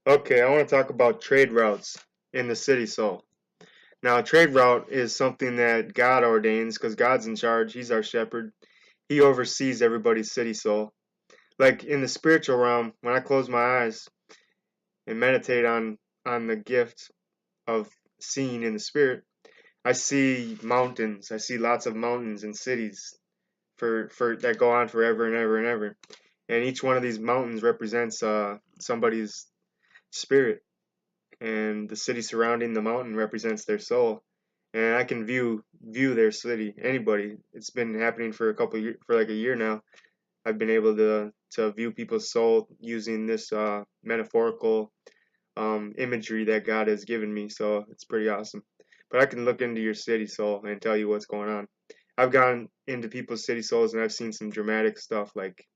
Okay, I want to talk about trade routes in the city soul. Now, a trade route is something that God ordains because God's in charge. He's our shepherd. He oversees everybody's city soul. Like in the spiritual realm, when I close my eyes and meditate on the gift of seeing in the spirit, I see mountains. I see lots of mountains and cities for that go on forever and ever and ever. And each one of these mountains represents somebody's spirit, and the city surrounding the mountain represents their soul. And I can view their city. Anybody, it's been happening for a couple years, for like a year now. I've been able to view people's soul using this metaphorical imagery that God has given me. So it's pretty awesome. But I can look into your city soul and tell you what's going on. I've gone into people's city souls and I've seen some dramatic stuff. Like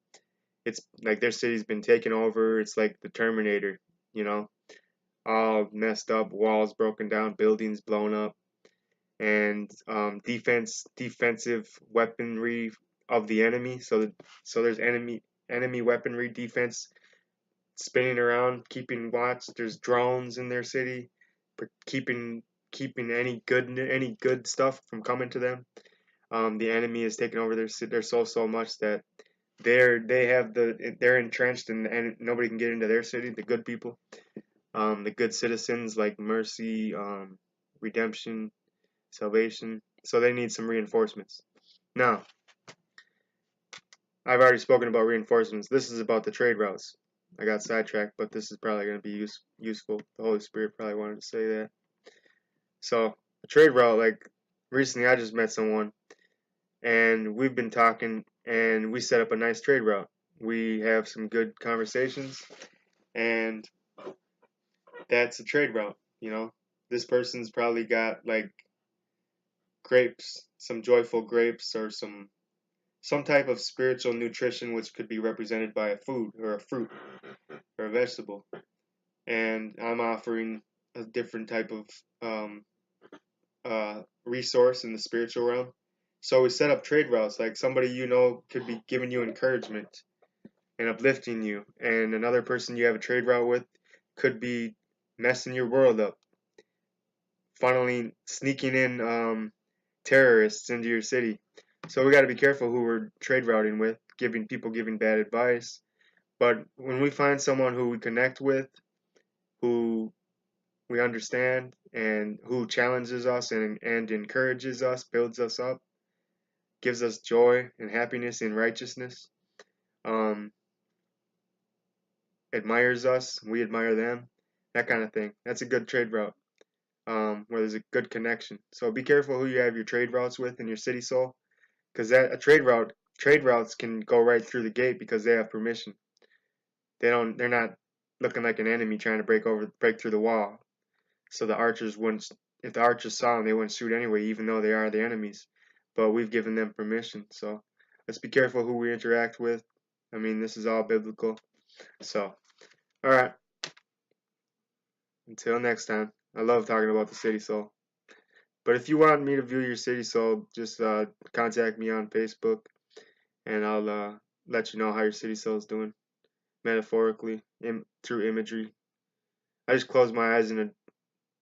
it's like their city's been taken over. It's like the Terminator, you know, all messed up, walls broken down, buildings blown up, and defensive weaponry of the enemy. So there's enemy weaponry defense spinning around, keeping watch. There's drones in their city, keeping any good stuff from coming to them. The enemy has taken over their soul so much that they're entrenched and nobody can get into their city. The good people, the good citizens like mercy, redemption, salvation. So they need some reinforcements. Now, I've already spoken about reinforcements. This is about the trade routes. I got sidetracked, but this is probably going to be useful. The Holy Spirit probably wanted to say that. So, a trade route, like recently I just met someone and we've been talking and we set up a nice trade route. We have some good conversations and that's a trade route, you know. This person's probably got like grapes, some joyful grapes or some type of spiritual nutrition which could be represented by a food or a fruit or a vegetable. And I'm offering a different type of resource in the spiritual realm. So we set up trade routes. Like somebody you know could be giving you encouragement and uplifting you, and another person you have a trade route with could be messing your world up, funneling, sneaking in terrorists into your city. So we got to be careful who we're trade routing with, giving bad advice. But when we find someone who we connect with, who we understand, and who challenges us and encourages us, builds us up, gives us joy and happiness and righteousness, um, admires us, we admire them, that kind of thing. That's a good trade route, where there's a good connection. So be careful who you have your trade routes with in your city soul, because that a trade routes can go right through the gate because they have permission. They're not looking like an enemy trying to break through the wall. So the archers wouldn't, if the archers saw them, they wouldn't shoot anyway, even though they are the enemies. But we've given them permission. So let's be careful who we interact with. I mean, this is all biblical. So, all right. Until next time. I love talking about the city soul. But if you want me to view your city soul, just contact me on Facebook, and I'll let you know how your city soul is doing, metaphorically, through imagery. I just close my eyes and